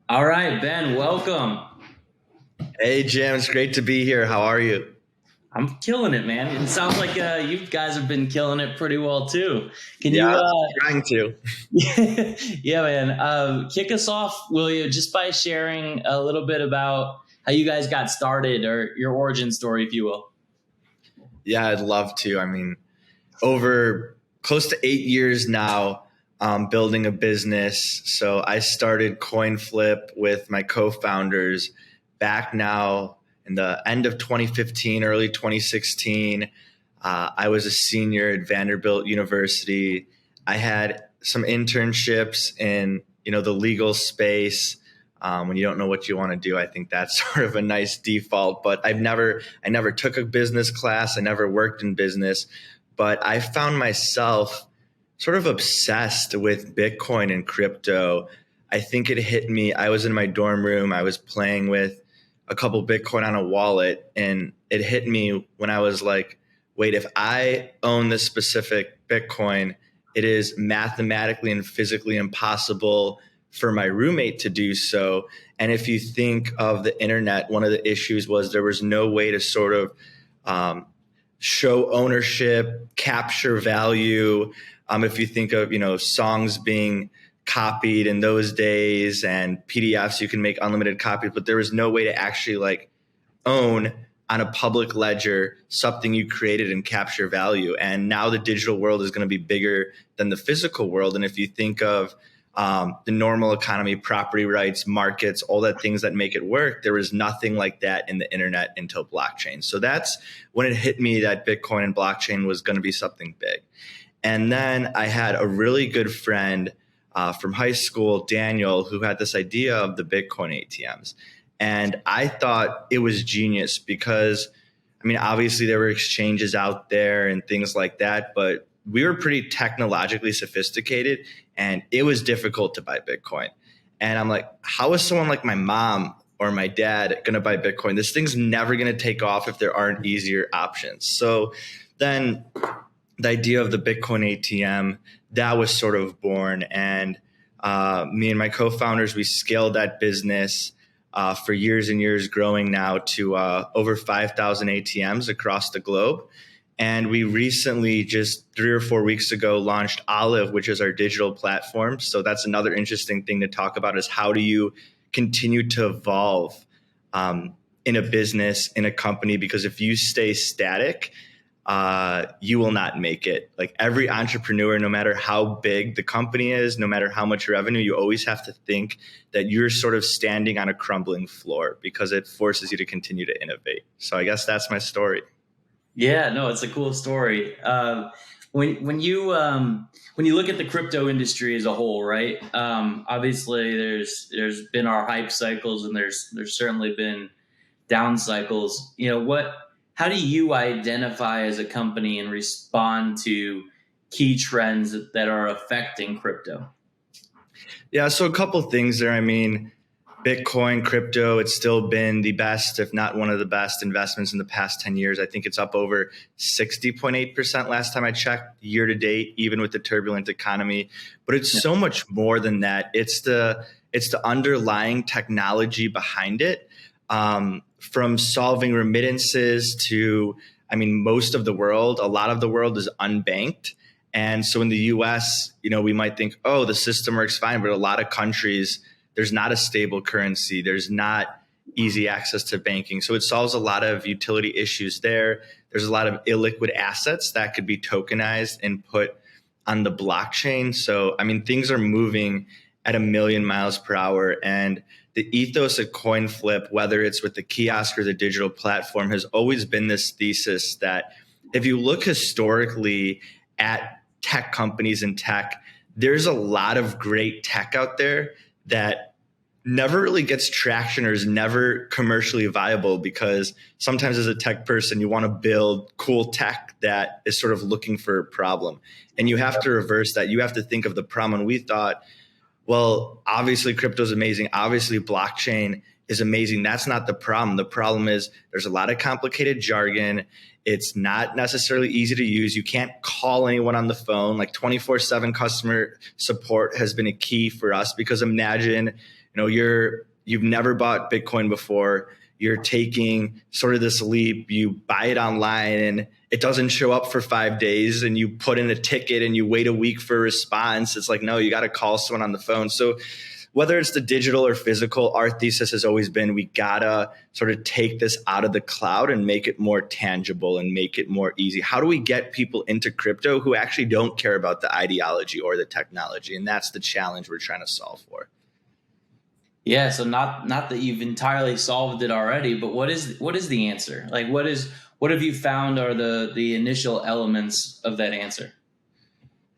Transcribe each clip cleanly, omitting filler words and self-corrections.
All right, Ben, welcome. Hey, Jim, it's great to be here. How are you? I'm killing it, man. It sounds like you guys have been killing it pretty well too. Can Yeah, you, trying to. yeah, man, kick us off, will you, just by sharing a little bit about how you guys got started or your origin story, if you will? Yeah, I'd love to. Over close to 8 years now, building a business. So I started CoinFlip with my co-founders back now in the end of 2015, early 2016. I was a senior at Vanderbilt University. I had some internships in the legal space. When you don't know what you want to do, I think that's sort of a nice default. But I never took a business class. I never worked in business, but I found myself sort of obsessed with Bitcoin and crypto. I think it hit me. I was in my dorm room. I was playing with a couple Bitcoin on a wallet, and it hit me when I was like, wait, if I own this specific Bitcoin, it is mathematically and physically impossible for my roommate to do so. And if you think of the internet, one of the issues was there was no way to sort of um, show ownership, capture value. If you think of songs being copied in those days and PDFs, you can make unlimited copies, but there was no way to actually like own on a public ledger something you created and capture value. And now the digital world is going to be bigger than the physical world. And if you think of the normal economy, property rights, markets, all that things that make it work, there was nothing like that in the internet until blockchain. So that's when it hit me that Bitcoin and blockchain was going to be something big. And then I had a really good friend from high school, Daniel, who had this idea of the Bitcoin ATMs. And I thought it was genius because, obviously there were exchanges out there and things like that, but we were pretty technologically sophisticated and it was difficult to buy Bitcoin. And I'm like, how is someone like my mom or my dad going to buy Bitcoin? This thing's never going to take off if there aren't easier options. So then the idea of the Bitcoin ATM, that was sort of born. And me and my co-founders, we scaled that business for years and years, growing now to over 5,000 ATMs across the globe. And we recently, just 3 or 4 weeks ago, launched Olive, which is our digital platform. So that's another interesting thing to talk about is how do you continue to evolve in a business, in a company? Because if you stay static, you will not make it. Like every entrepreneur, no matter how big the company is, no matter how much revenue, you always have to think that you're sort of standing on a crumbling floor because it forces you to continue to innovate. So I guess that's my story. Yeah, no, it's a cool story. When you look at the crypto industry as a whole, right? Obviously, there's been our hype cycles, and there's certainly been down cycles. How do you identify as a company and respond to key trends that are affecting crypto? Yeah, so a couple things there. Bitcoin, crypto, it's still been the best, if not one of the best investments in the past 10 years. I think it's up over 60.8% last time I checked year to date, even with the turbulent economy. But it's so much more than that. It's the underlying technology behind it. From solving remittances to, most of the world, a lot of the world is unbanked. And so in the US, we might think, oh, the system works fine, but a lot of countries, there's not a stable currency. There's not easy access to banking. So it solves a lot of utility issues there. There's a lot of illiquid assets that could be tokenized and put on the blockchain. So, things are moving at a million miles per hour. And the ethos of CoinFlip, whether it's with the kiosk or the digital platform, has always been this thesis that if you look historically at tech companies and tech, there's a lot of great tech out there that never really gets traction or is never commercially viable because sometimes as a tech person, you want to build cool tech that is sort of looking for a problem. And you have to reverse that. You have to think of the problem. And we thought, well, obviously crypto is amazing. Obviously blockchain is amazing. That's not the problem. The problem is there's a lot of complicated jargon. It's not necessarily easy to use. You can't call anyone on the phone. Like 24/7 customer support has been a key for us because imagine you've never bought Bitcoin before. You're taking sort of this leap. You buy it online and it doesn't show up for 5 days, and you put in a ticket and you wait a week for a response. It's like, no, you got to call someone on the phone. So whether it's the digital or physical, our thesis has always been we gotta sort of take this out of the cloud and make it more tangible and make it more easy. How do we get people into crypto who actually don't care about the ideology or the technology? And that's the challenge we're trying to solve for. Yeah, so not that you've entirely solved it already, but what is the answer? Like what have you found are the initial elements of that answer?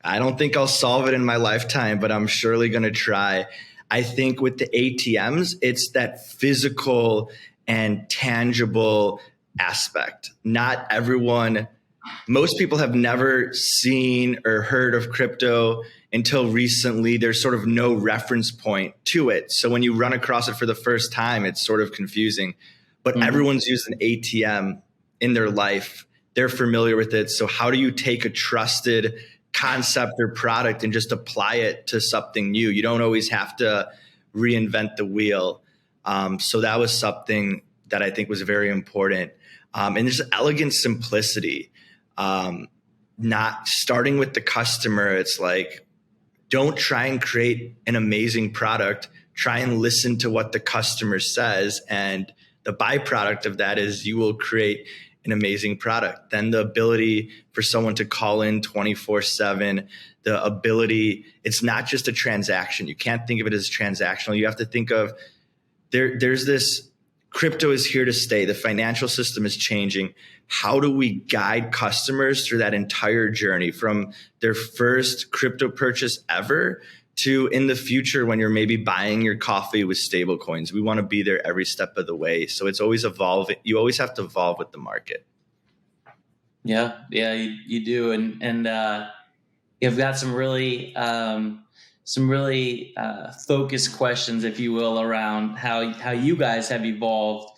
I don't think I'll solve it in my lifetime, but I'm surely going to try. I think with the ATMs, it's that physical and tangible aspect. Not everyone, most people have never seen or heard of crypto until recently. There's sort of no reference point to it. So when you run across it for the first time, it's sort of confusing. But everyone's used an ATM in their life. They're familiar with it. So how do you take a trusted concept or product and just apply it to something new? You don't always have to reinvent the wheel. So that was something that I think was very important. And there's elegant simplicity. Not starting with the customer. It's like, don't try and create an amazing product. Try and listen to what the customer says. And the byproduct of that is you will create an amazing product. Then the ability for someone to call in 24/7, the ability, it's not just a transaction. You can't think of it as transactional. You have to think of there's this crypto is here to stay. The financial system is changing. How do we guide customers through that entire journey from their first crypto purchase ever to in the future when you're maybe buying your coffee with stable coins? We want to be there every step of the way. So it's always evolving. You always have to evolve with the market. Yeah, you do, and you've got some really focused questions, if you will, around how you guys have evolved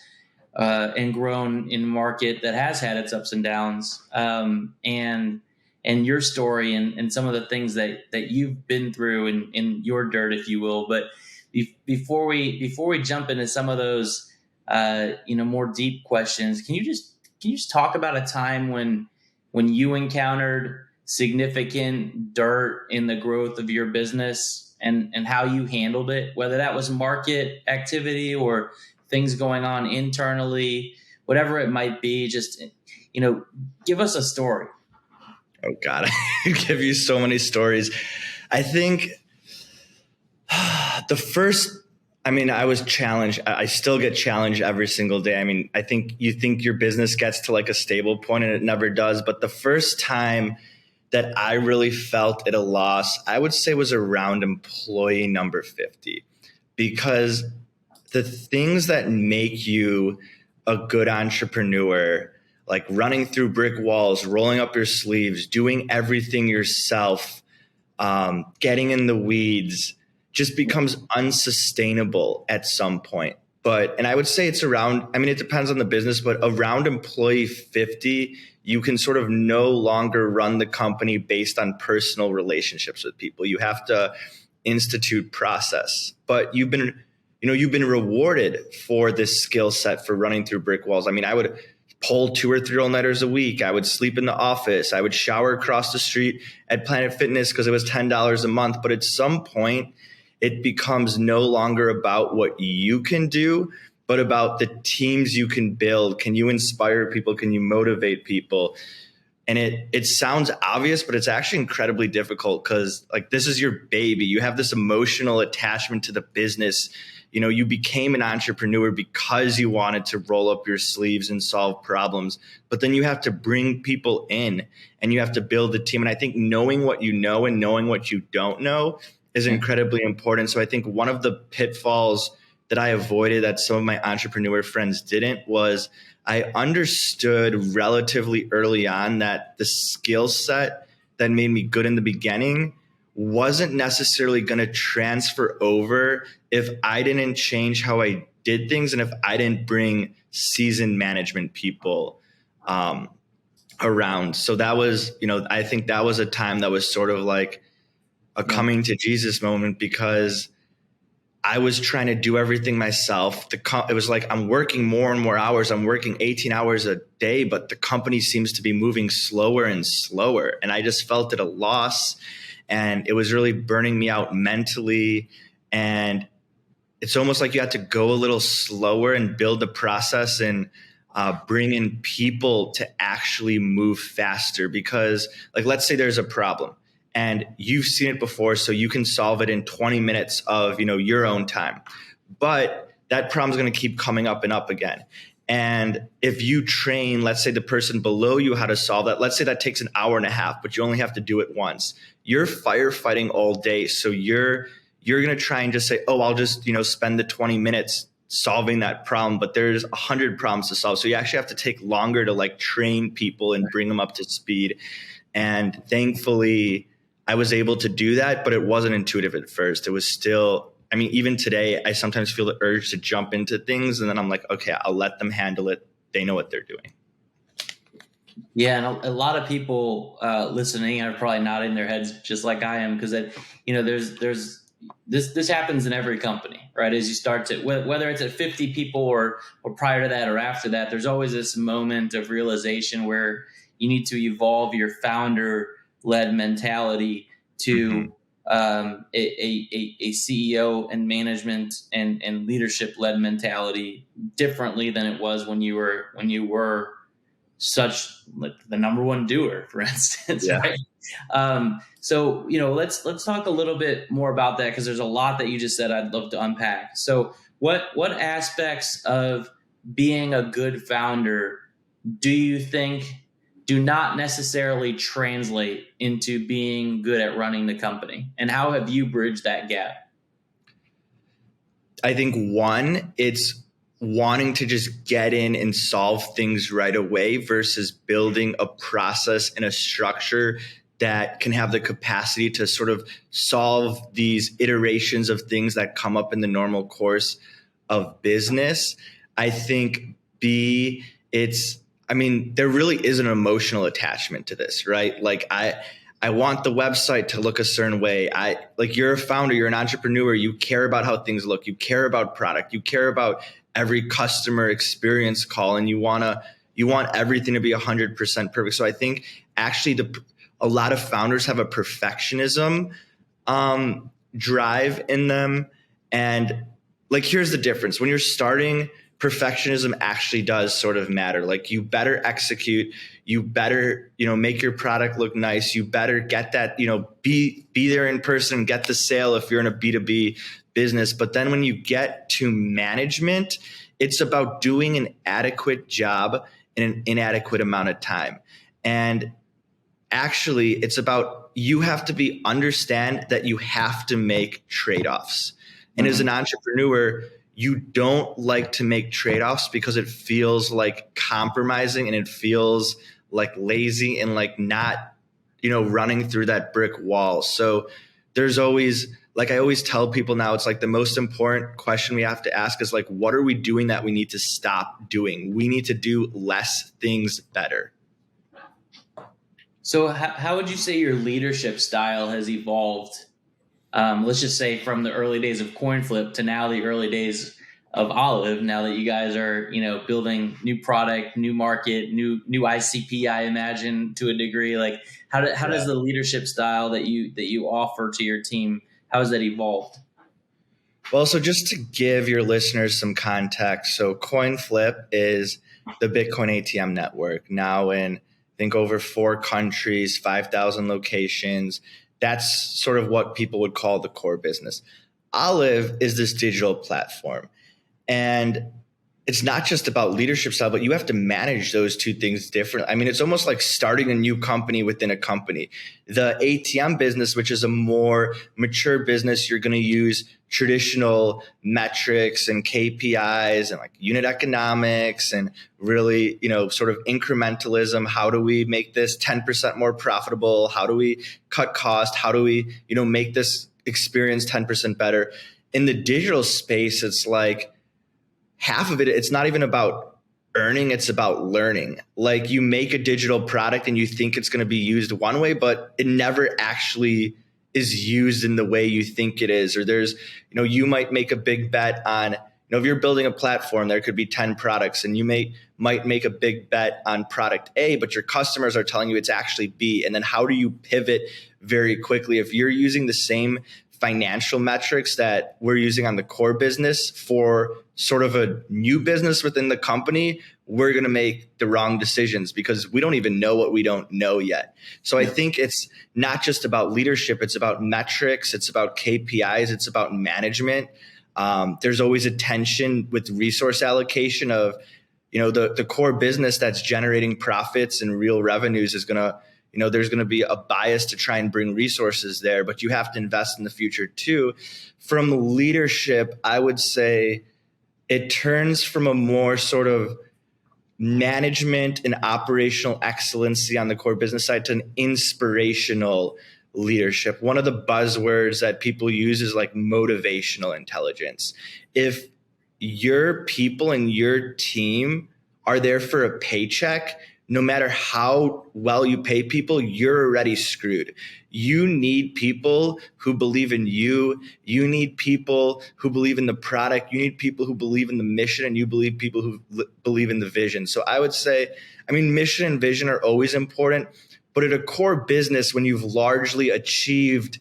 and grown in a market that has had its ups and downs, and your story and some of the things that you've been through in your dirt, if you will. But before we jump into some of those more deep questions, can you just talk about a time when you encountered significant dirt in the growth of your business and how you handled it, whether that was market activity or things going on internally, whatever it might be? Just, give us a story. Oh God, I give you so many stories. I think I was challenged. I still get challenged every single day. I mean, I think you think your business gets to like a stable point and it never does. But the first time that I really felt at a loss, I would say was around employee number 50, because the things that make you a good entrepreneur, like running through brick walls, rolling up your sleeves, doing everything yourself, getting in the weeds, just becomes unsustainable at some point. And I would say it's around, it depends on the business, but around employee 50, you can sort of no longer run the company based on personal relationships with people. You have to institute process. But you've been rewarded for this skill set for running through brick walls. I would pull 2 or 3 all-nighters a week. I would sleep in the office. I would shower across the street at Planet Fitness because it was $10 a month. But at some point, it becomes no longer about what you can do, but about the teams you can build. Can you inspire people? Can you motivate people? And it sounds obvious, but it's actually incredibly difficult because this is your baby. You have this emotional attachment to the business. You became an entrepreneur because you wanted to roll up your sleeves and solve problems, but then you have to bring people in and you have to build a team. And I think knowing what you know and knowing what you don't know is incredibly important. So I think one of the pitfalls that I avoided that some of my entrepreneur friends didn't was I understood relatively early on that the skill set that made me good in the beginning wasn't necessarily going to transfer over if I didn't change how I did things and if I didn't bring seasoned management people around. So that was, I think that was a time that was sort of like a coming to Jesus moment, because I was trying to do everything myself. It was like I'm working more and more hours. I'm working 18 hours a day, but the company seems to be moving slower and slower. And I just felt at a loss, and it was really burning me out mentally. And it's almost like you have to go a little slower and build the process and bring in people to actually move faster. Because, like, let's say there's a problem and you've seen it before, so you can solve it in 20 minutes of, your own time. But that problem is going to keep coming up and up again. And if you train, let's say, the person below you how to solve that, let's say that takes an hour and a half, but you only have to do it once. You're firefighting all day. So you're going to try and just say, oh, I'll just, spend the 20 minutes solving that problem, but there's 100 problems to solve. So you actually have to take longer to like train people and bring them up to speed. And thankfully I was able to do that, but it wasn't intuitive at first. It was still, even today, I sometimes feel the urge to jump into things, and then I'm like, okay, I'll let them handle it. They know what they're doing. Yeah, and a lot of people listening are probably nodding their heads just like I am, because there's this happens in every company, right? As you start to, whether it's at 50 people or prior to that or after that, there's always this moment of realization where you need to evolve your founder-led mentality to a CEO and management and leadership-led mentality differently than it was when you were such like the number one doer, for instance. Yeah. Right? So let's talk a little bit more about that, because there's a lot that you just said I'd love to unpack. So what aspects of being a good founder do you think do not necessarily translate into being good at running the company, and how have you bridged that gap? I think one, it's wanting to just get in and solve things right away versus building a process and a structure that can have the capacity to sort of solve these iterations of things that come up in the normal course of business. I think B, there really is an emotional attachment to this, right? Like I want the website to look a certain way. You're a founder, you're an entrepreneur, you care about how things look, you care about product, you care about every customer experience call, and you want everything to be 100% perfect. So I think actually a lot of founders have a perfectionism drive in them. And like, here's the difference. When you're starting, perfectionism actually does sort of matter. Like, you better execute, you better, make your product look nice. You better get that, be there in person, get the sale if you're in a B2B business. But then when you get to management, it's about doing an adequate job in an inadequate amount of time. And actually, it's about, you have to understand that you have to make trade-offs. And as an entrepreneur, you don't like to make trade-offs because it feels like compromising, and it feels like lazy and like not, running through that brick wall. So there's always, like I always tell people now, it's like the most important question we have to ask is like, what are we doing that we need to stop doing? We need to do less things better. So how would you say your leadership style has evolved? Let's just say from the early days of CoinFlip to now the early days of Olive, now that you guys are, building new product, new market, new ICP, I imagine, to a degree. Like, how does the leadership style that you offer to your team, how has that evolved? Well, so just to give your listeners some context, so CoinFlip is the Bitcoin ATM network, now in, I think, over 4 countries, 5,000 locations. That's sort of what people would call the core business. Olive is this digital platform. And it's not just about leadership style, but you have to manage those two things differently. It's almost like starting a new company within a company. The ATM business, which is a more mature business, you're going to use traditional metrics and KPIs and like unit economics and really, sort of incrementalism. How do we make this 10% more profitable? How do we cut cost? How do we, make this experience 10% better? In the digital space, it's like, half of it, it's not even about earning, it's about learning. Like, you make a digital product and you think it's going to be used one way, but it never actually is used in the way you think it is. Or there's, you might make a big bet on, if you're building a platform, there could be 10 products and you might make a big bet on product A, but your customers are telling you it's actually B. And then how do you pivot very quickly? If you're using the same financial metrics that we're using on the core business for sort of a new business within the company, we're going to make the wrong decisions because we don't even know what we don't know yet. So I think it's not just about leadership. It's about metrics. It's about KPIs. It's about management. There's always a tension with resource allocation of, the core business that's generating profits and real revenues is going to, there's going to be a bias to try and bring resources there, but you have to invest in the future too. From leadership, I would say it turns from a more sort of management and operational excellency on the core business side to an inspirational leadership. One of the buzzwords that people use is like motivational intelligence. If your people and your team are there for a paycheck, no matter how well you pay people, you're already screwed. You need people who believe in you. You need people who believe in the product. You need people who believe in the mission, and you people who believe in the vision. So I would say, mission and vision are always important, but at a core business, when you've largely achieved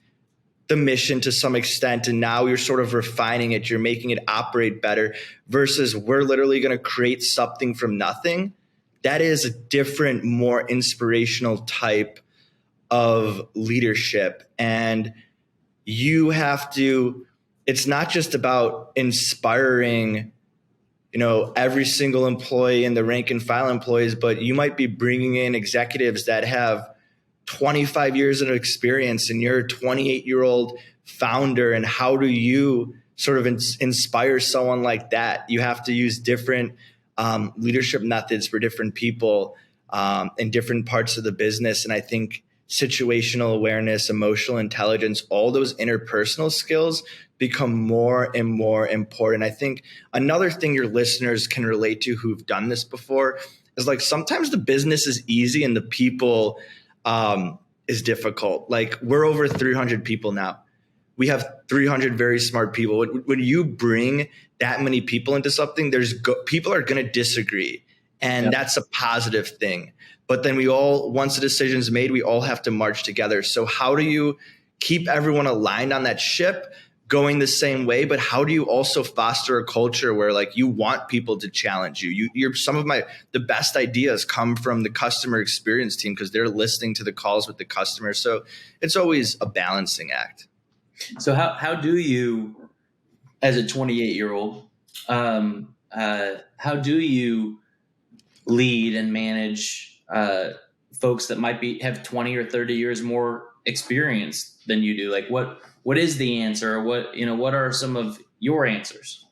the mission to some extent, and now you're sort of refining it, you're making it operate better versus we're literally going to create something from nothing. That is a different, more inspirational type of leadership. And you have to, it's not just about inspiring, every single employee and the rank and file employees, but you might be bringing in executives that have 25 years of experience and you're a 28-year-old founder. And how do you sort of inspire someone like that? You have to use different leadership methods for different people in different parts of the business. And I think situational awareness, emotional intelligence, all those interpersonal skills become more and more important. I think another thing your listeners can relate to who've done this before is like sometimes the business is easy and the people is difficult. Like we're over 300 people now. We have 300 very smart people. When you bring that many people into something, people are going to disagree. And that's a positive thing. But then once the decision is made, we all have to march together. So how do you keep everyone aligned on that ship going the same way? But how do you also foster a culture where like you want people to challenge you? Some of the best ideas come from the customer experience team because they're listening to the calls with the customer. So it's always a balancing act. So how do you, as a 28-year-old, how do you lead and manage folks that might have 20 or 30 years more experience than you do? Like what is the answer? What are some of your answers?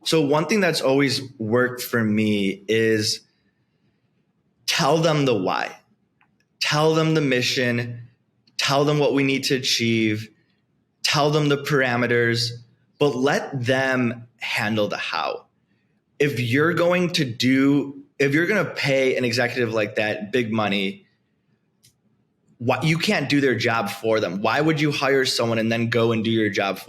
So one thing that's always worked for me is tell them the why, tell them the mission, tell them what we need to achieve, tell them the parameters, but let them handle the how. If you're going to pay an executive like that big money, you can't do their job for them. Why would you hire someone and then go and do their job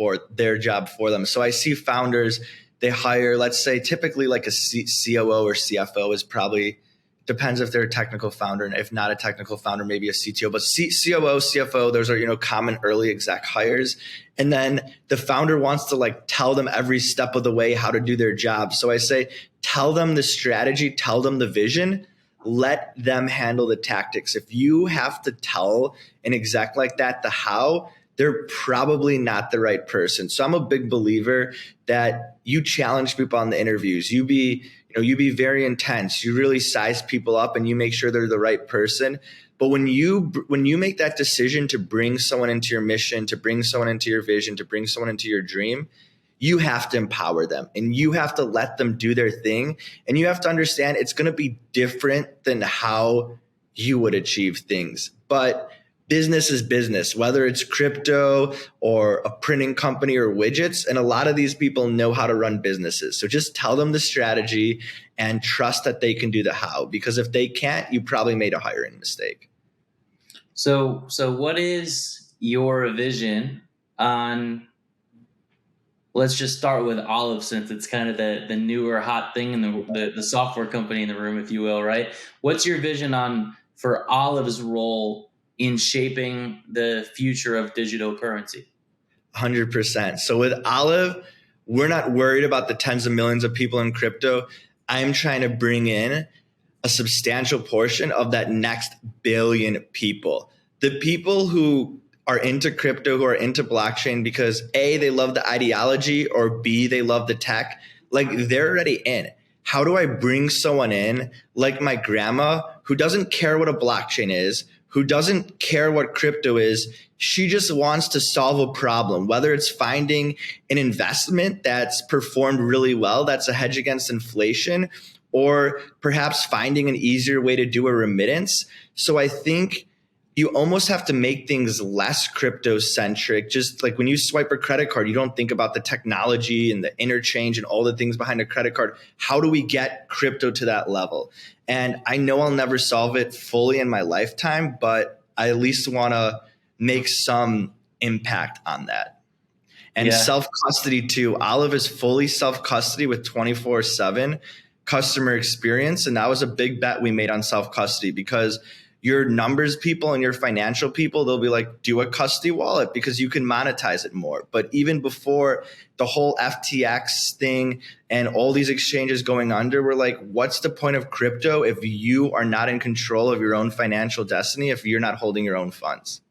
for them? So I see founders, they hire, let's say typically like a COO or CFO is probably, depends if they're a technical founder, and if not a technical founder, maybe a CTO, but COO, CFO, those are, common early exec hires. And then the founder wants to like tell them every step of the way how to do their job. So I say, tell them the strategy, tell them the vision, let them handle the tactics. If you have to tell an exec like that the how, they're probably not the right person. So I'm a big believer that you challenge people on the interviews. You be very intense. You really size people up and you make sure they're the right person. But when you make that decision to bring someone into your mission, to bring someone into your vision, to bring someone into your dream, you have to empower them and you have to let them do their thing. And you have to understand it's going to be different than how you would achieve things. But business is business, whether it's crypto or a printing company or widgets. And a lot of these people know how to run businesses. So just tell them the strategy and trust that they can do the how, because if they can't, you probably made a hiring mistake. So what is your vision on, let's just start with Olive, since it's kind of the newer hot thing in the software company in the room, if you will, right? What's your vision on for Olive's role in shaping the future of digital currency? 100%. So with Olive, we're not worried about the tens of millions of people in crypto. I'm trying to bring in a substantial portion of that next billion people. The people who are into crypto, who are into blockchain because A, they love the ideology, or B, they love the tech, like they're already in. How do I bring someone in like my grandma who doesn't care what a blockchain is, who doesn't care what crypto is? She just wants to solve a problem, whether it's finding an investment that's performed really well, that's a hedge against inflation, or perhaps finding an easier way to do a remittance. So I think you almost have to make things less crypto centric. Just like when you swipe a credit card, you don't think about the technology and the interchange and all the things behind a credit card. How do we get crypto to that level? And I know I'll never solve it fully in my lifetime, but I at least want to make some impact on that. And self-custody too. Olive is fully self-custody with 24/7 customer experience. And that was a big bet we made on self-custody, because your numbers people and your financial people, they'll be like, do a custody wallet because you can monetize it more. But even before the whole FTX thing and all these exchanges going under, we're like, what's the point of crypto if you are not in control of your own financial destiny, if you're not holding your own funds?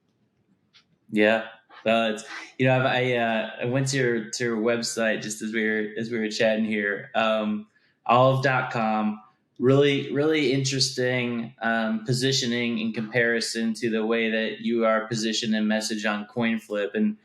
Yeah. It's, I went to your website just as we were chatting here. Olive.com, really interesting positioning in comparison to the way that you are positioned and message on CoinFlip. And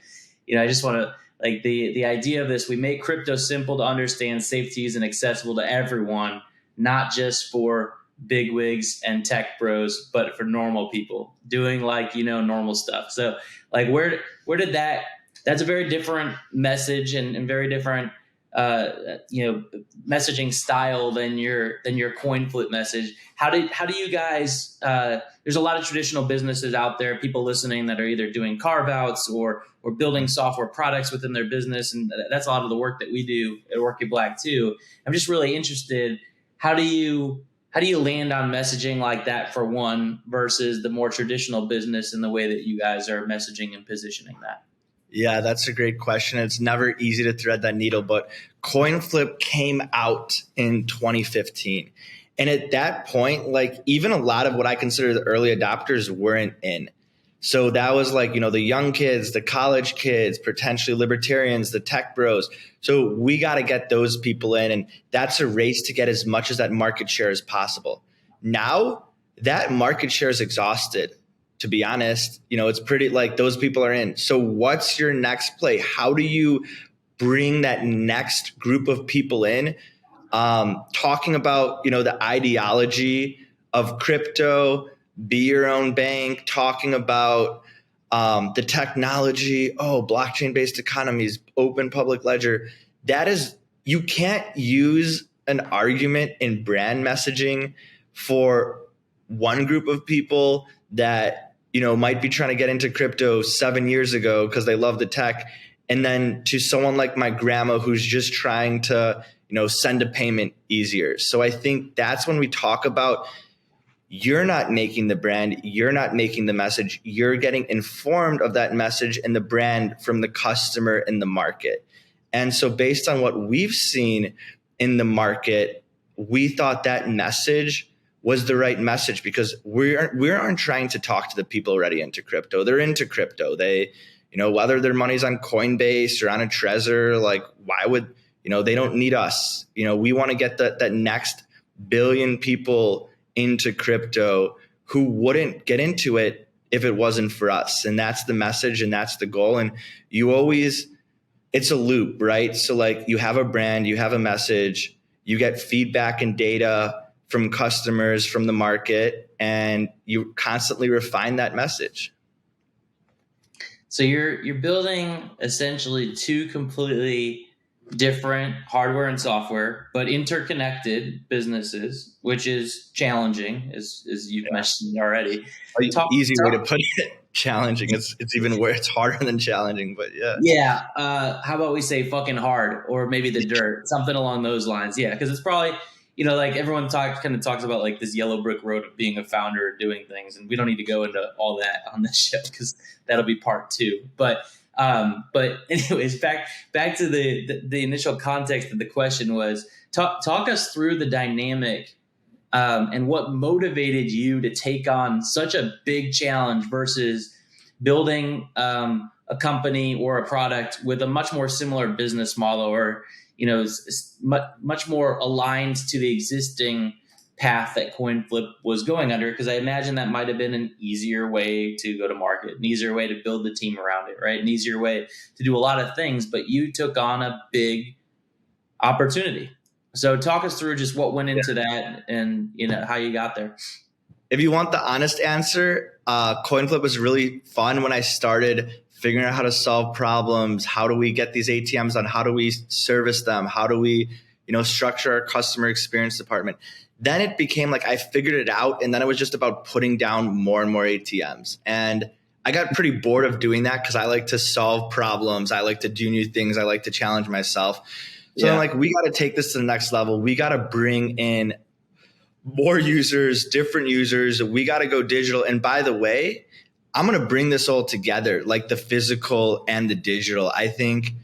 I just want to, like, the idea of this: we make crypto simple to understand, safe to use, and accessible to everyone, not just for bigwigs and tech bros, but for normal people doing normal stuff. So like where did that's a very different message and very different messaging style than your CoinFlip message. How do you guys there's a lot of traditional businesses out there, people listening, that are either doing carve outs or building software products within their business, and that's a lot of the work that we do at Working Black too. I'm just really interested, how do you land on messaging like that for one versus the more traditional business in the way that you guys are messaging and positioning that? Yeah, that's a great question. It's never easy to thread that needle, but CoinFlip came out in 2015. And at that point, like even a lot of what I consider the early adopters weren't in. So that was like, the young kids, the college kids, potentially libertarians, the tech bros. So we got to get those people in, and that's a race to get as much of that market share as possible. Now that market share is exhausted. To be honest, it's pretty like those people are in. So what's your next play? How do you bring that next group of people in? Talking about, the ideology of crypto, be your own bank, talking about the technology, blockchain-based economies, open public ledger. That is, you can't use an argument in brand messaging for one group of people that might be trying to get into crypto 7 years ago because they love the tech, and then to someone like my grandma who's just trying to send a payment easier. So I think that's when we talk about, you're not making the brand, you're not making the message, you're getting informed of that message and the brand from the customer in the market. And so based on what we've seen in the market, we thought that message was the right message, because we aren't trying to talk to the people already into crypto. They're into crypto. They, whether their money's on Coinbase or on a Trezor, like why would, they don't need us. We want to get that next billion people into crypto who wouldn't get into it if it wasn't for us. And that's the message and that's the goal. And it's a loop, right? So like you have a brand, you have a message, you get feedback and data from customers, from the market, and you constantly refine that message. So you're building essentially two completely different hardware and software, but interconnected businesses, which is challenging, as you've mentioned already. Talk, Easy way to talk put it. Challenging. It's even where it's harder than challenging, but yeah. Yeah. How about we say fucking hard, or maybe the dirt, something along those lines. Yeah, because it's probably like everyone kind of talks about like this yellow brick road of being a founder, doing things, and we don't need to go into all that on this show because that'll be part two. But anyways, back to the initial context of the question was talk us through the dynamic. And what motivated you to take on such a big challenge versus building a company or a product with a much more similar business model, or much more aligned to the existing path that CoinFlip was going under? Because I imagine that might have been an easier way to go to market, an easier way to build the team around it, right? An easier way to do a lot of things, but you took on a big opportunity. So talk us through just what went into that and how you got there. If you want the honest answer, CoinFlip was really fun when I started figuring out how to solve problems. How do we get these ATMs on? How do we service them? How do we, structure our customer experience department? Then it became like I figured it out, and then it was just about putting down more and more ATMs. And I got pretty bored of doing that because I like to solve problems. I like to do new things. I like to challenge myself. So I'm like, we got to take this to the next level. We got to bring in more users, different users. We got to go digital. And by the way, I'm going to bring this all together, like the physical and the digital. I think,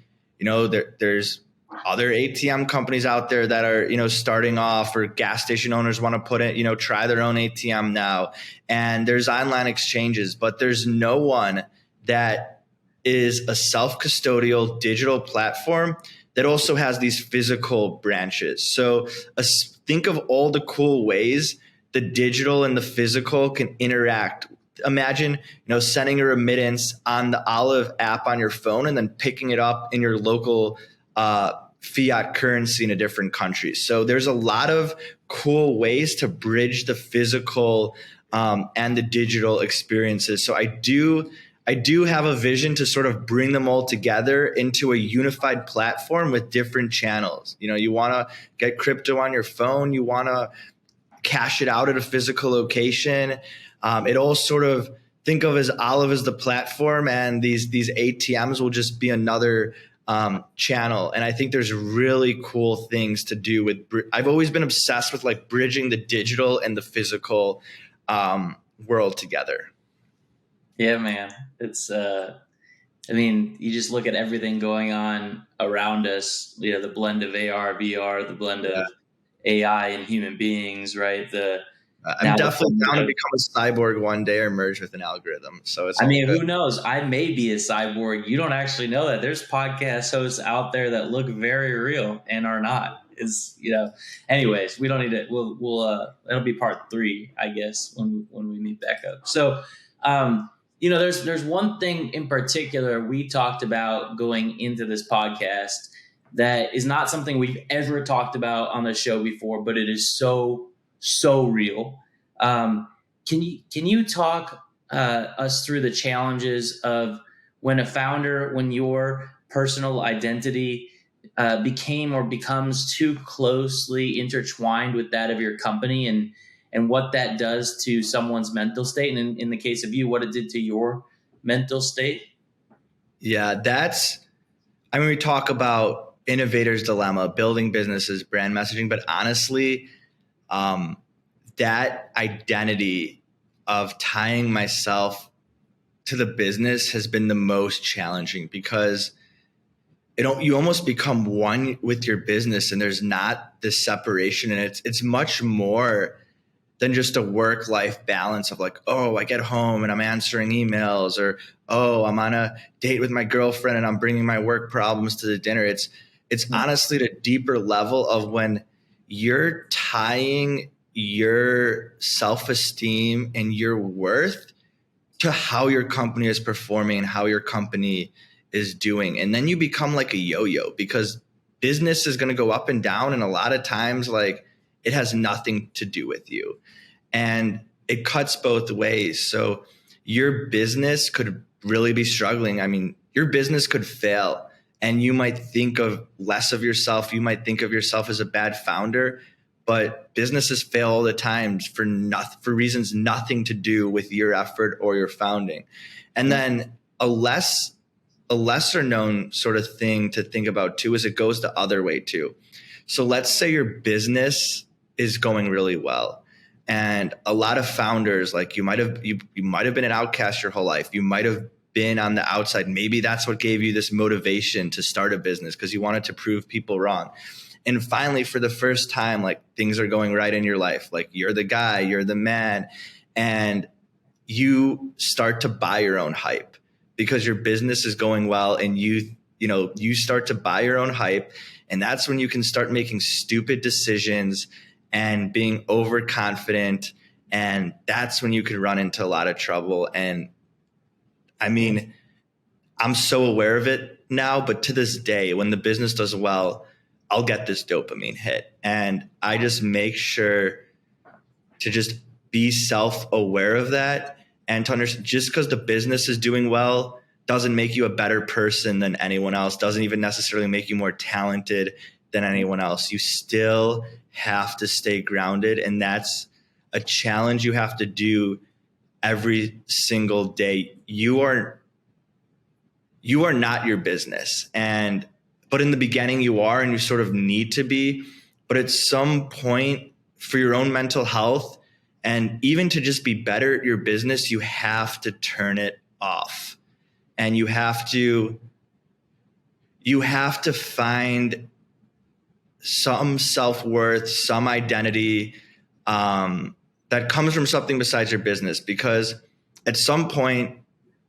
there's other ATM companies out there that are, starting off, or gas station owners want to put it, try their own ATM now. And there's online exchanges, but there's no one that is a self-custodial digital platform that also has these physical branches. So think of all the cool ways the digital and the physical can interact. Imagine, sending a remittance on the Olive app on your phone and then picking it up in your local fiat currency in a different country. So there's a lot of cool ways to bridge the physical and the digital experiences. So I do have a vision to sort of bring them all together into a unified platform with different channels. You want to get crypto on your phone. You want to cash it out at a physical location. It all sort of think of as Olive as the platform, and these ATMs will just be another channel. And I think there's really cool things to do with. I've always been obsessed with like bridging the digital and the physical world together. Yeah, man. It's you just look at everything going on around us, the blend of AR, VR, the blend of AI and human beings, right? I'm definitely down to become a cyborg one day or merge with an algorithm. So it's who knows? I may be a cyborg. You don't actually know that. There's podcast hosts out there that look very real and are not. Anyways, we don't need it. We'll that'll be part 3, I guess, when we meet back up. So there's one thing in particular we talked about going into this podcast that is not something we've ever talked about on the show before, but it is so real. Can you talk us through the challenges of when your personal identity became or becomes too closely intertwined with that of your company, and what that does to someone's mental state, and in the case of you, what it did to your mental state? Yeah, we talk about innovator's dilemma, building businesses, brand messaging, but honestly, that identity of tying myself to the business has been the most challenging, because you almost become one with your business, and there's not this separation. And it's much more than just a work-life balance of like, oh, I get home and I'm answering emails, or, oh, I'm on a date with my girlfriend and I'm bringing my work problems to the dinner. It's honestly the deeper level of when you're tying your self-esteem and your worth to how your company is performing and how your company is doing. And then you become like a yo-yo, because business is going to go up and down. And a lot of times, like, it has nothing to do with you. And it cuts both ways. So your business could really be struggling. Your business could fail. and you might think of less of yourself. You might think of yourself as a bad founder, but businesses fail all the time for reasons nothing to do with your effort or your founding. And then a lesser known sort of thing to think about too is it goes the other way too. So let's say your business is going really well. And a lot of founders, like you might have been an outcast your whole life. You might have been on the outside. Maybe that's what gave you this motivation to start a business, because you wanted to prove people wrong. And finally, for the first time, like things are going right in your life. Like you're the guy, you're the man, and you start to buy your own hype because your business is going well, and you start to buy your own hype. And that's when you can start making stupid decisions and being overconfident. And that's when you can run into a lot of trouble. And I mean, I'm so aware of it now, but to this day, when the business does well, I'll get this dopamine hit. And I just make sure to just be self-aware of that, and to understand just because the business is doing well doesn't make you a better person than anyone else, doesn't even necessarily make you more talented than anyone else. You still have to stay grounded, and that's a challenge you have to do every single day. You are not your business, but in the beginning you are, and you sort of need to be. But at some point, for your own mental health and even to just be better at your business, you have to turn it off, and you have to find some self-worth, some identity that comes from something besides your business. Because at some point,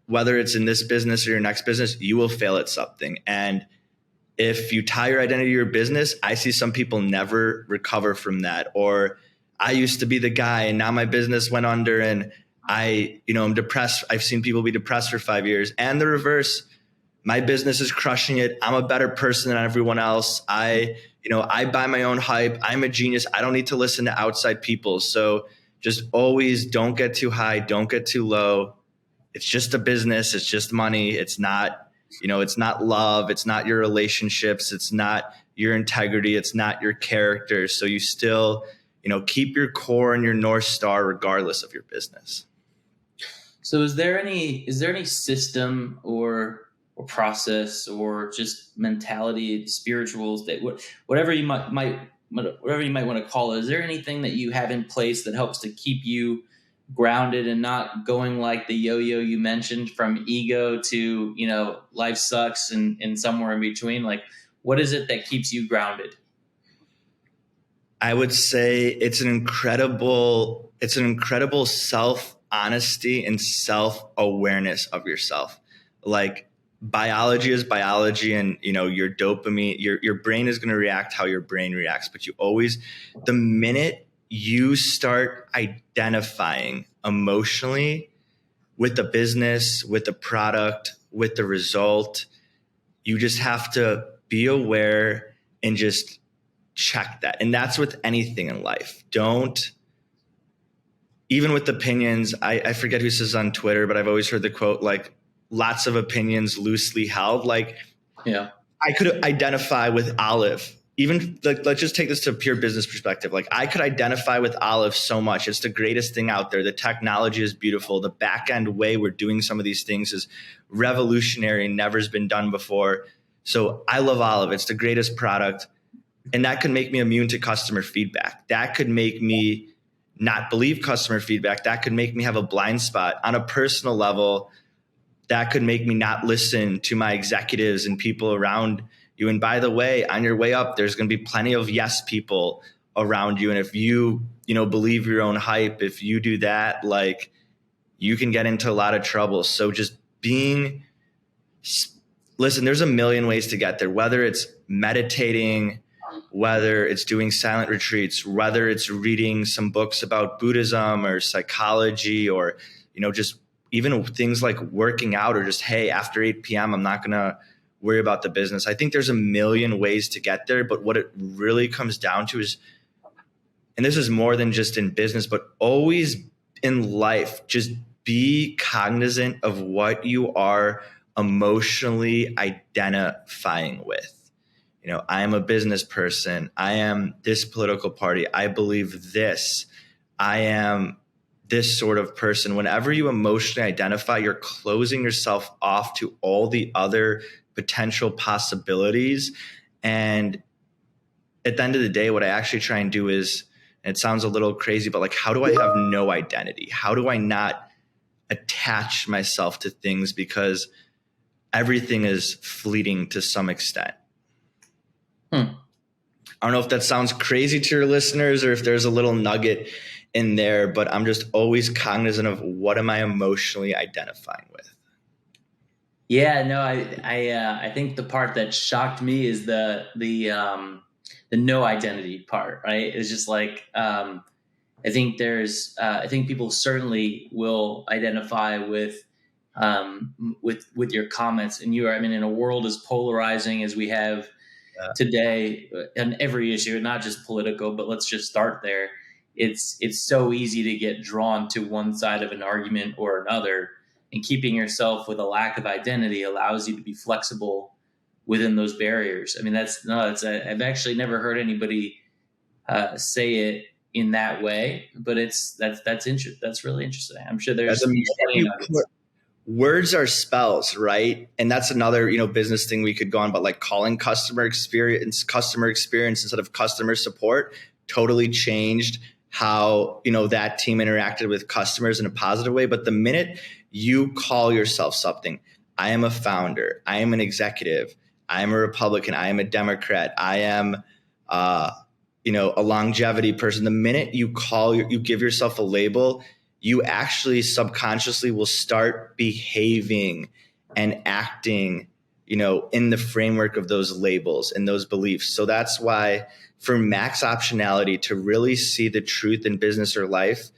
whether it's in this business or your next business, you will fail at something. And if you tie your identity to your business, I see some people never recover from that. Or I used to be the guy, and now my business went under, and I'm depressed. I've seen people be depressed for 5 years. And the reverse, my business is crushing it. I'm a better person than everyone else. I buy my own hype. I'm a genius. I don't need to listen to outside people. So just always don't get too high. Don't get too low. It's just a business. It's just money. It's not, it's not love. It's not your relationships. It's not your integrity. It's not your character. So you still, keep your core and your North Star regardless of your business. So is there any system or process or just mentality, spirituals, that whatever you might want to call it, is there anything that you have in place that helps to keep you grounded and not going like the yo-yo you mentioned, from ego to, life sucks and somewhere in between? Like, what is it that keeps you grounded? I would say it's an incredible self-honesty and self-awareness of yourself. Like, biology is biology, and your dopamine, your brain is going to react how your brain reacts. But the minute you start identifying emotionally with the business, with the product, with the result, you just have to be aware and just check that. And that's with anything in life. Even with opinions, I forget who says on Twitter, but I've always heard the quote, like, lots of opinions loosely held. Like, yeah, I could identify with Olive. Even let's just take this to a pure business perspective. Like, I could identify with Olive so much. It's the greatest thing out there. The technology is beautiful. The back end way we're doing some of these things is revolutionary and never has been done before. So I love Olive. It's the greatest product. And that could make me immune to customer feedback. That could make me not believe customer feedback. That could make me have a blind spot. On a personal level, that could make me not listen to my executives and people around you. And by the way, on your way up, there's going to be plenty of yes people around you. And if you, believe your own hype, if you do that, like, you can get into a lot of trouble. So just listen, there's a million ways to get there, whether it's meditating, whether it's doing silent retreats, whether it's reading some books about Buddhism or psychology, or, just even things like working out, or just, hey, after 8 p.m., I'm not going to worry about the business. I think there's a million ways to get there. But what it really comes down to is, and this is more than just in business, but always in life, just be cognizant of what you are emotionally identifying with. I am a business person. I am this political party. I believe this. I am this sort of person. Whenever you emotionally identify, you're closing yourself off to all the other potential possibilities. And at the end of the day, what I actually try and do is, and it sounds a little crazy, but like, how do I have no identity? How do I not attach myself to things, because everything is fleeting to some extent? I don't know if that sounds crazy to your listeners or if there's a little nugget in there, but I'm just always cognizant of what am I emotionally identifying with. Yeah, no, I think the part that shocked me is the no identity part, right? It's just like I think I think people certainly will identify with your comments, and I mean, in a world as polarizing as we have today on every issue, not just political, but let's just start there. It's so easy to get drawn to one side of an argument or another, and keeping yourself with a lack of identity allows you to be flexible within those barriers. I mean, I've actually never heard anybody say it in that way, but that's really interesting. I'm sure there's words are spells, right? And that's another, business thing we could go on, but like calling customer experience instead of customer support totally changed how, that team interacted with customers in a positive way. But the minute you call yourself something, I am a founder, I am an executive, I am a Republican, I am a Democrat, I am, a longevity person. The minute you give yourself a label, you actually subconsciously will start behaving and acting, in the framework of those labels and those beliefs. So that's why for max optionality, to really see the truth in business or life,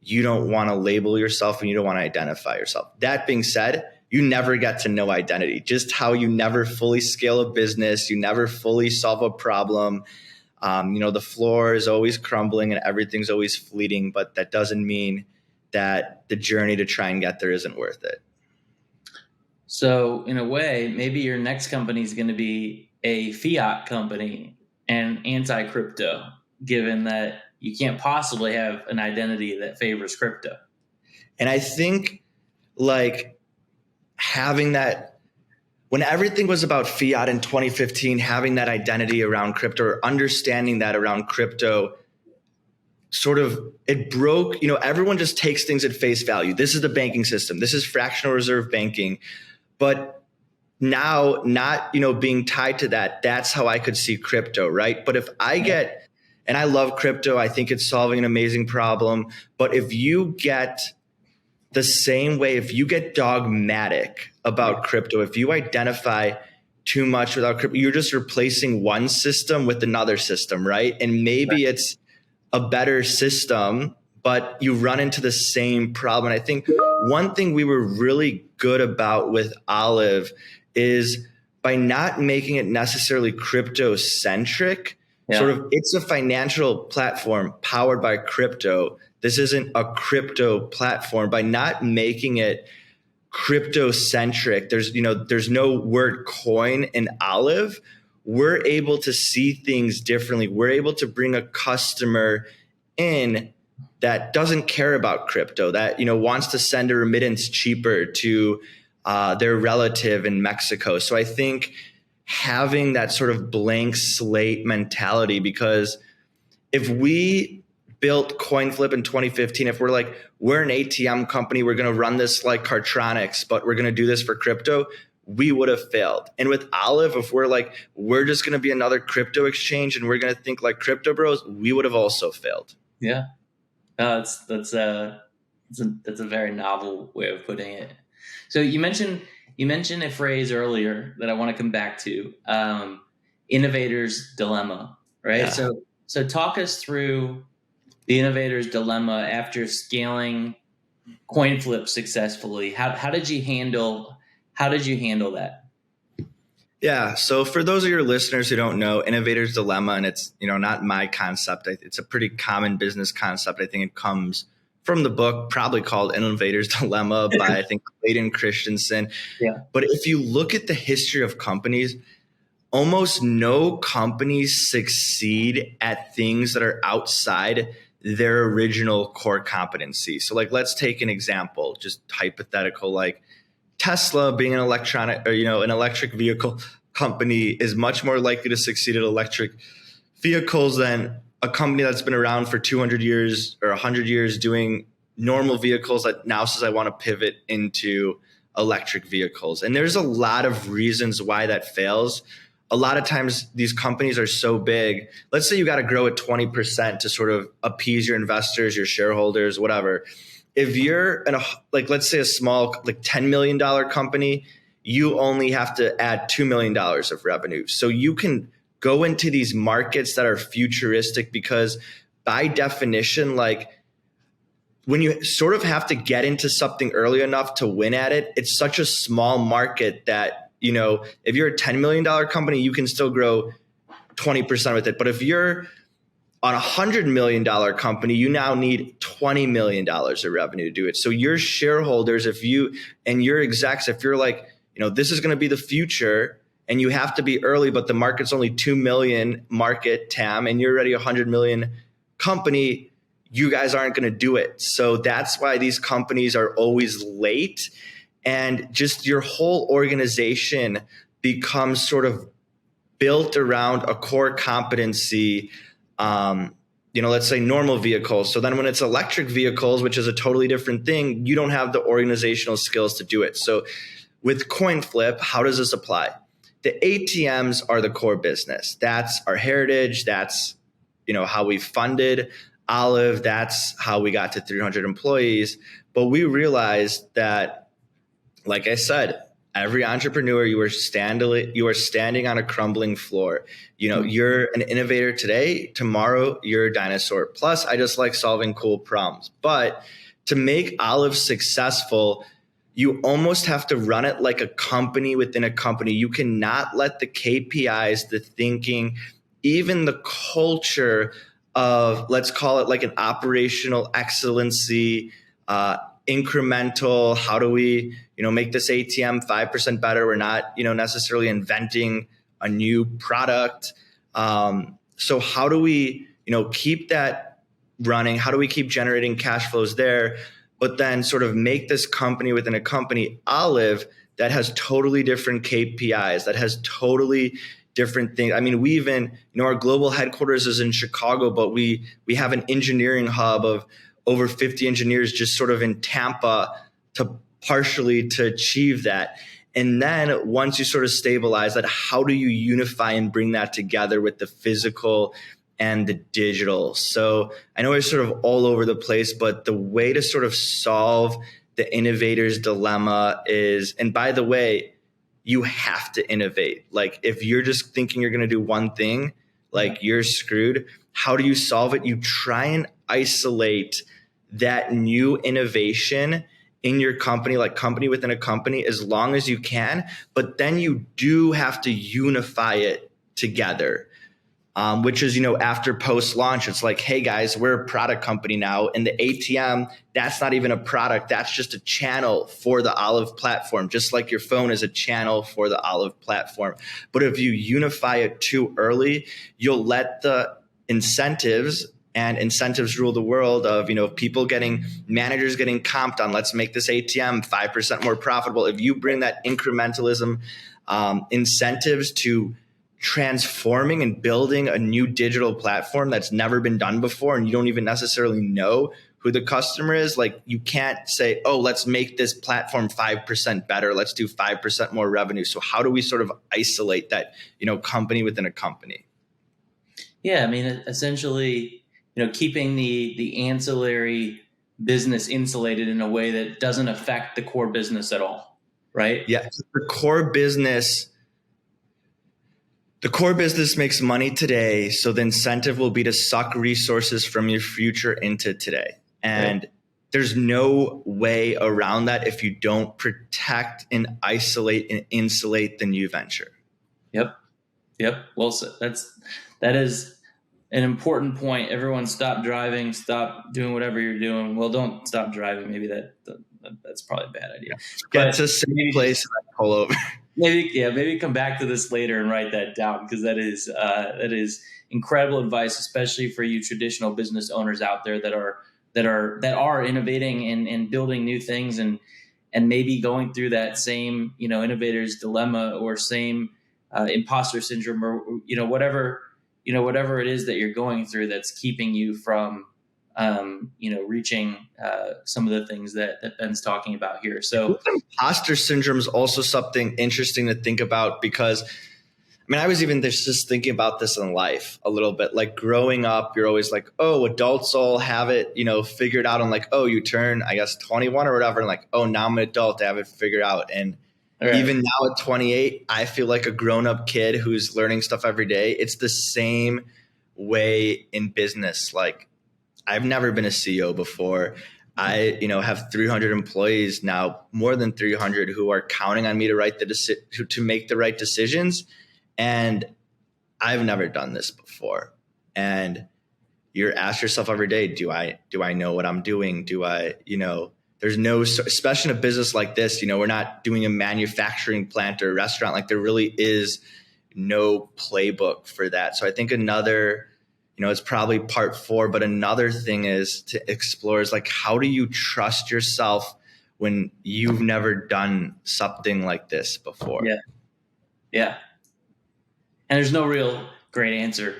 you don't want to label yourself and you don't want to identify yourself. That being said, you never get to know identity. Just how you never fully scale a business, you never fully solve a problem. The floor is always crumbling and everything's always fleeting, but that doesn't mean that the journey to try and get there isn't worth it. So in a way, maybe your next company is going to be a fiat company and anti-crypto, given that you can't possibly have an identity that favors crypto. And I think like having that, when everything was about fiat in 2015, having that identity around crypto or understanding that around crypto, sort of, it broke, everyone just takes things at face value. This is the banking system. This is fractional reserve banking. But now not, being tied to that, that's how I could see crypto, right? But if I get, and I love crypto, I think it's solving an amazing problem. But if you get the same way, if you get dogmatic about crypto, if you identify too much without crypto, you're just replacing one system with another system, right? And maybe it's a better system, but you run into the same problem. And I think one thing we were really good about with Olive is by not making it necessarily crypto centric, sort of, it's a financial platform powered by crypto. This isn't a crypto platform. By not making it crypto centric, there's no word coin in Olive. We're able to see things differently. We're able to bring a customer in that doesn't care about crypto, that wants to send a remittance cheaper to their relative in Mexico. So I think having that sort of blank slate mentality, because if we built CoinFlip in 2015, if we're like, we're an ATM company, we're going to run this like Cartronics, but we're going to do this for crypto, we would have failed. And with Olive, if we're like, we're just going to be another crypto exchange and we're going to think like crypto bros, we would have also failed. Yeah. That's a very novel way of putting it. So you mentioned a phrase earlier that I want to come back to, innovator's dilemma, right? Yeah. So talk us through the innovator's dilemma after scaling CoinFlip successfully. How did you handle that? Yeah. So for those of your listeners who don't know, innovator's dilemma, and it's, not my concept. It's a pretty common business concept. I think it comes from the book, probably called Innovator's Dilemma by, I think, Clayton Christensen. Yeah. But if you look at the history of companies, almost no companies succeed at things that are outside their original core competency. So like, let's take an example, just hypothetical, like Tesla being an electronic or, an electric vehicle company is much more likely to succeed at electric vehicles than a company that's been around for 200 years or 100 years doing normal vehicles that now says I want to pivot into electric vehicles. And there's a lot of reasons why that fails. A lot of times these companies are so big. Let's say you got to grow at 20% to sort of appease your investors, your shareholders, whatever. If you're let's say a small, like $10 million company, you only have to add $2 million of revenue. So you can go into these markets that are futuristic because by definition, like when you sort of have to get into something early enough to win at it, it's such a small market that, if you're a $10 million company, you can still grow 20% with it. But if you're on a $100 million company, you now need $20 million of revenue to do it. So your shareholders, and your execs, if you're like, this is going to be the future and you have to be early, but the market's only 2 million market TAM and you're already a 100 million company, you guys aren't going to do it. So that's why these companies are always late, and just your whole organization becomes sort of built around a core competency. Let's say normal vehicles. So then when it's electric vehicles, which is a totally different thing, you don't have the organizational skills to do it. So with CoinFlip, how does this apply? The ATMs are the core business. That's our heritage. That's, how we funded Olive. That's how we got to 300 employees. But we realized that, like I said, every entrepreneur, you are standing on a crumbling floor. You're an innovator today, tomorrow you're a dinosaur. Plus, I just like solving cool problems. But to make Olive successful, you almost have to run it like a company within a company. You cannot let the KPIs, the thinking, even the culture of, let's call it like an operational excellency, incremental, how do we, make this ATM 5% better? We're not, necessarily inventing a new product. So how do we, keep that running? How do we keep generating cash flows there? But then sort of make this company within a company, Olive, that has totally different KPIs, that has totally different things. I mean, we even, our global headquarters is in Chicago, but we have an engineering hub of over 50 engineers just sort of in Tampa to partially to achieve that. And then once you sort of stabilize that, how do you unify and bring that together with the physical and the digital? So I know it's sort of all over the place, but the way to sort of solve the innovator's dilemma is, and by the way, you have to innovate. Like if you're just thinking you're going to do one thing, like you're screwed. How do you solve it? You try and isolate that new innovation in your company, like company within a company, as long as you can, but then you do have to unify it together. Which is, after post-launch, it's like, hey guys, we're a product company now. And the ATM, that's not even a product. That's just a channel for the Olive platform, just like your phone is a channel for the Olive platform. But if you unify it too early, you'll let the incentives, and incentives rule the world of, managers getting comped on, let's make this ATM 5% more profitable. If you bring that incrementalism, incentives to transforming and building a new digital platform that's never been done before, and you don't even necessarily know who the customer is, like you can't say, oh, let's make this platform 5% better. Let's do 5% more revenue. So how do we sort of isolate that, company within a company? Yeah. I mean, essentially, keeping the ancillary business insulated in a way that doesn't affect the core business at all. Right. Yeah. The core business makes money today, so the incentive will be to suck resources from your future into today. And there's no way around that if you don't protect and isolate and insulate the new venture. Yep. Well said. That is an important point. Everyone stop driving, stop doing whatever you're doing. Well, don't stop driving. Maybe that's probably a bad idea. Yeah. Get But to a safe place and pull over. maybe come back to this later and write that down, because that is incredible advice, especially for you traditional business owners out there that are innovating and building new things, and maybe going through that same innovator's dilemma, or same imposter syndrome, or whatever it is that you're going through that's keeping you from reaching some of the things that Ben's talking about here. So imposter syndrome is also something interesting to think about, because I was even just thinking about this in life a little bit. Like growing up, you're always like, oh, adults all have it, figured out. And like, oh, you turn, I guess, 21 or whatever. And like, oh, now I'm an adult, I have it figured out. And even now at 28, I feel like a grown up kid who's learning stuff every day. It's the same way in business. Like I've never been a CEO before. I, have 300 employees now, more than 300, who are counting on me to make the right decisions. And I've never done this before. And you ask yourself every day, do I know what I'm doing? There's no, especially in a business like this, we're not doing a manufacturing plant or a restaurant. Like there really is no playbook for that. So I think another, it's probably part 4, but another thing is to explore is like, how do you trust yourself when you've never done something like this before? Yeah. And there's no real great answer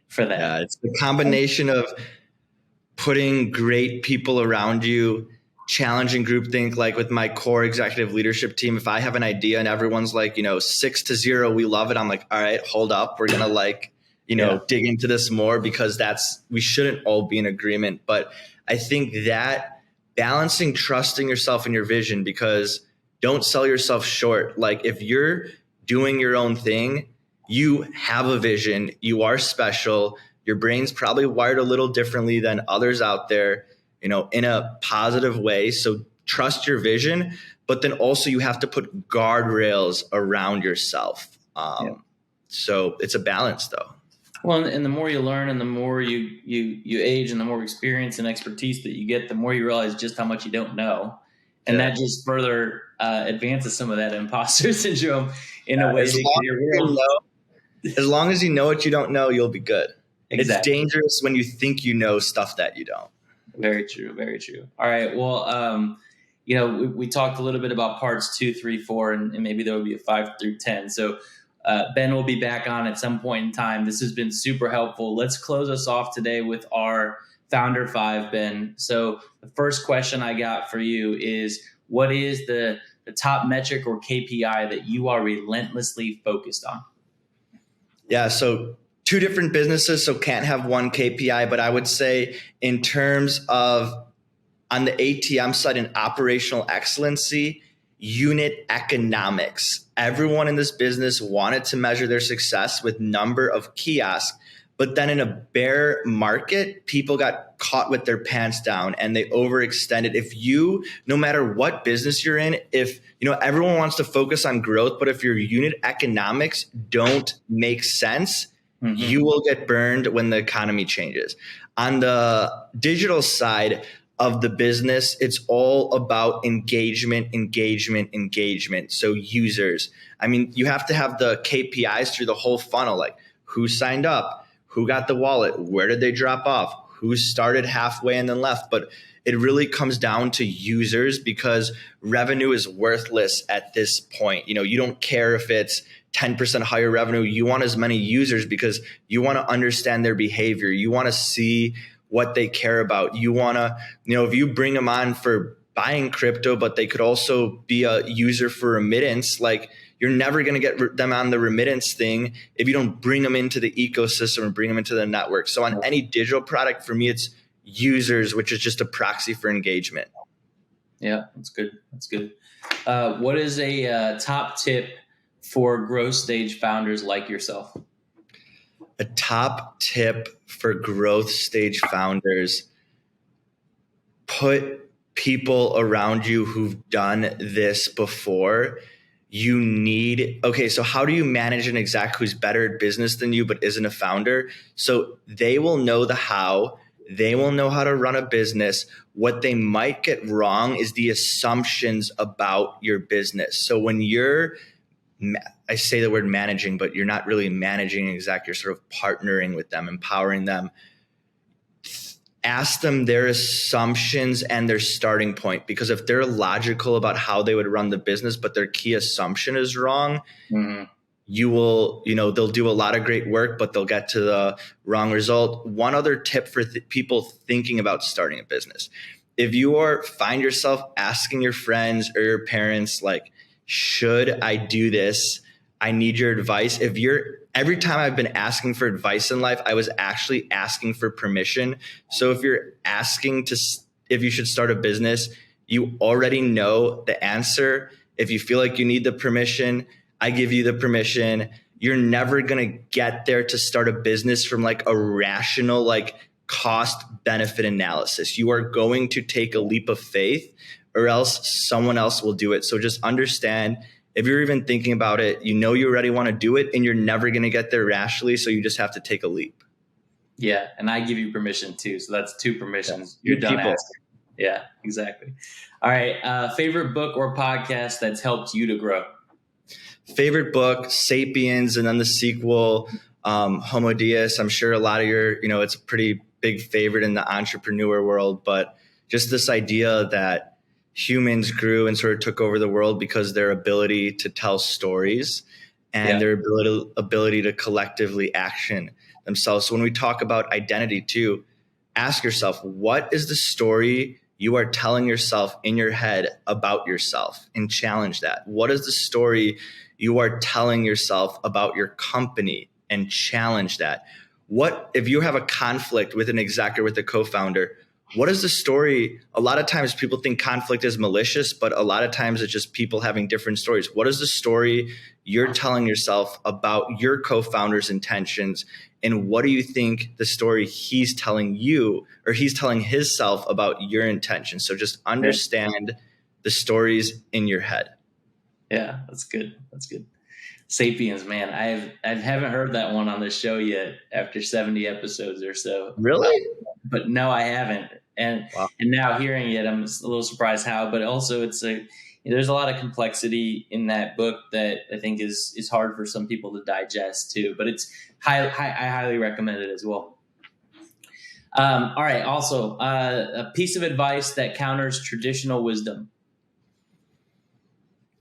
for that. Yeah, it's the combination of putting great people around you, challenging groupthink. Like with my core executive leadership team, if I have an idea and everyone's like, 6-0, we love it. I'm like, all right, hold up. We're going to dig into this more, because we shouldn't all be in agreement. But I think that balancing, trusting yourself and your vision, because don't sell yourself short. Like if you're doing your own thing, you have a vision, you are special, your brain's probably wired a little differently than others out there, in a positive way. So trust your vision, but then also you have to put guardrails around yourself. So it's a balance though. Well, and the more you learn and the more you age and the more experience and expertise that you get, the more you realize just how much you don't know. And that just further advances some of that imposter syndrome in a way. As long as you know what you don't know, you'll be good. Exactly. It's dangerous when you think you know stuff that you don't. Very true. Very true. All right. Well, we talked a little bit about parts 2, 3, 4, and maybe there will be a 5 through 10. So Ben will be back on at some point in time. This has been super helpful. Let's close us off today with our Founder 5, Ben. So the first question I got for you is, what is the top metric or KPI that you are relentlessly focused on? Yeah, so 2 different businesses, so can't have one KPI, but I would say in terms of on the ATM side and operational excellency, unit economics. Everyone in this business wanted to measure their success with number of kiosks, but then in a bear market, people got caught with their pants down and they overextended. No matter what business you're in, everyone wants to focus on growth, but if your unit economics don't make sense, you will get burned when the economy changes. On the digital side of the business, it's all about engagement. So users, you have to have the KPIs through the whole funnel, like who signed up, who got the wallet, where did they drop off, who started halfway and then left. But it really comes down to users, because revenue is worthless at this point. You don't care if it's 10% higher revenue. You want as many users because you want to understand their behavior. You want to see what they care about. You want to, if you bring them on for buying crypto, but they could also be a user for remittance, like you're never going to get them on the remittance thing if you don't bring them into the ecosystem and bring them into the network. So on any digital product, for me, it's users, which is just a proxy for engagement. Yeah, that's good. What is a top tip for growth stage founders like yourself? A top tip for growth stage founders: put people around you who've done this before. so how do you manage an exec who's better at business than you but isn't a founder? So they will know the how, they will know how to run a business. What they might get wrong is the assumptions about your business. So when I say the word managing, but you're not really managing an exec, you're sort of partnering with them, empowering them. Ask them their assumptions and their starting point, because if they're logical about how they would run the business, but their key assumption is wrong, they'll do a lot of great work, but they'll get to the wrong result. One other tip for people thinking about starting a business: if you find yourself asking your friends or your parents, like, should I do this? I need your advice. Every time I've been asking for advice in life, I was actually asking for permission. So if you're asking if you should start a business, you already know the answer. If you feel like you need the permission, I give you the permission. You're never going to get there to start a business from like a rational, like, cost benefit analysis. You are going to take a leap of faith, or else someone else will do it. So just understand, if you're even thinking about it, you already want to do it, and you're never going to get there rationally. So you just have to take a leap. Yeah. And I give you permission too. So that's 2 permissions. You're done asking. Yeah, exactly. All right. Favorite book or podcast that's helped you to grow? Favorite book, Sapiens, and then the sequel, Homo Deus. I'm sure a lot of it's a pretty big favorite in the entrepreneur world, but just this idea that humans grew and sort of took over the world because their ability to tell stories and their ability to collectively action themselves. So when we talk about identity too, ask yourself, what is the story you are telling yourself in your head about yourself, and challenge that? What is the story you are telling yourself about your company, and challenge that? What if you have a conflict with an exec or with a co-founder? What is the story? A lot of times people think conflict is malicious, but a lot of times it's just people having different stories. What is the story you're telling yourself about your co-founder's intentions? And what do you think the story he's telling you, or he's telling himself about your intentions? So just understand the stories in your head. Yeah, that's good. That's good. Sapiens, man. I haven't heard that one on this show yet after 70 episodes or so. Really? But no, I haven't. And now hearing it, I'm a little surprised how, but also there's a lot of complexity in that book that I think is hard for some people to digest too, but I highly recommend it as well. All right. Also, a piece of advice that counters traditional wisdom.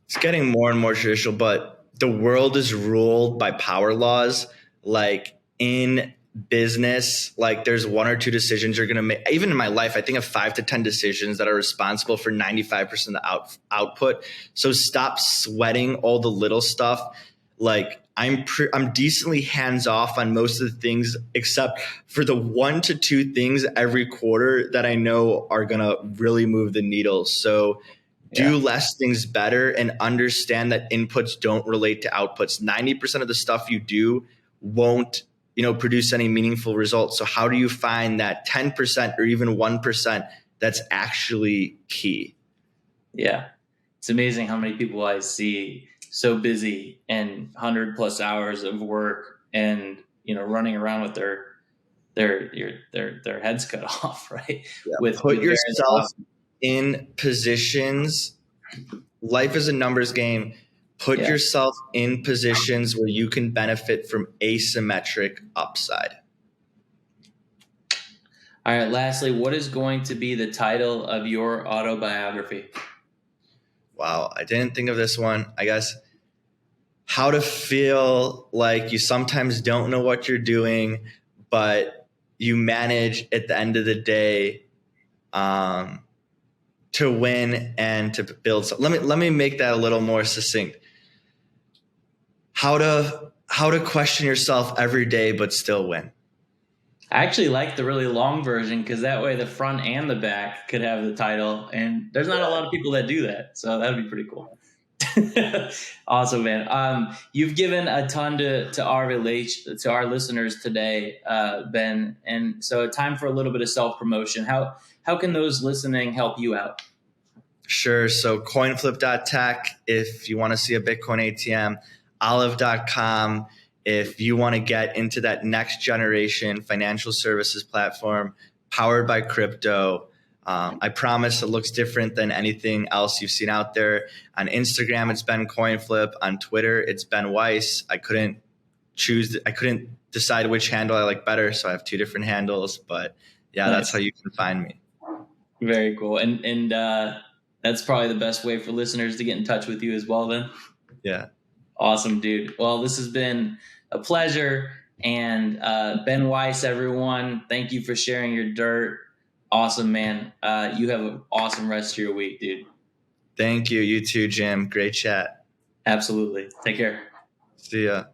It's getting more and more traditional, but the world is ruled by power laws. Like in business, like there's 1 or 2 decisions you're going to make. Even in my life, I think of 5 to 10 decisions that are responsible for 95% of the output. So stop sweating all the little stuff. Like I'm decently hands off on most of the things, except for the 1 to 2 things every quarter that I know are going to really move the needle. So do less things better, and understand that inputs don't relate to outputs. 90% of the stuff you do won't produce any meaningful results. So how do you find that 10% or even 1% that's actually key? Yeah. It's amazing how many people I see so busy and 100+ hours of work and, running around with their heads cut off, right? Yeah. Put yourself in positions. Life is a numbers game. Put yourself in positions where you can benefit from asymmetric upside. All right. Lastly, what is going to be the title of your autobiography? Wow. I didn't think of this one. I guess how to feel like you sometimes don't know what you're doing, but you manage at the end of the day to win and to build. So let me make that a little more succinct. How to question yourself every day but still win. I actually like the really long version, because that way the front and the back could have the title, and there's not a lot of people that do that, so that would be pretty cool. Awesome, man. You've given a ton to our listeners today, Ben, and so time for a little bit of self-promotion. How can those listening help you out? Sure. So coinflip.tech if you want to see a Bitcoin ATM, olive.com if you want to get into that next generation financial services platform powered by crypto. I promise it looks different than anything else you've seen out there. On Instagram, it's been CoinFlip. On Twitter, it's been Weiss. I couldn't decide which handle I like better, so I have two different handles. But yeah, Nice. That's how you can find me. Very cool. And that's probably the best way for listeners to get in touch with you as well then. Yeah. Awesome, dude. Well, this has been a pleasure. And Ben Weiss, everyone, thank you for sharing your dirt. Awesome, man. You have an awesome rest of your week, dude. Thank you. You too, Jim. Great chat. Absolutely. Take care. See ya.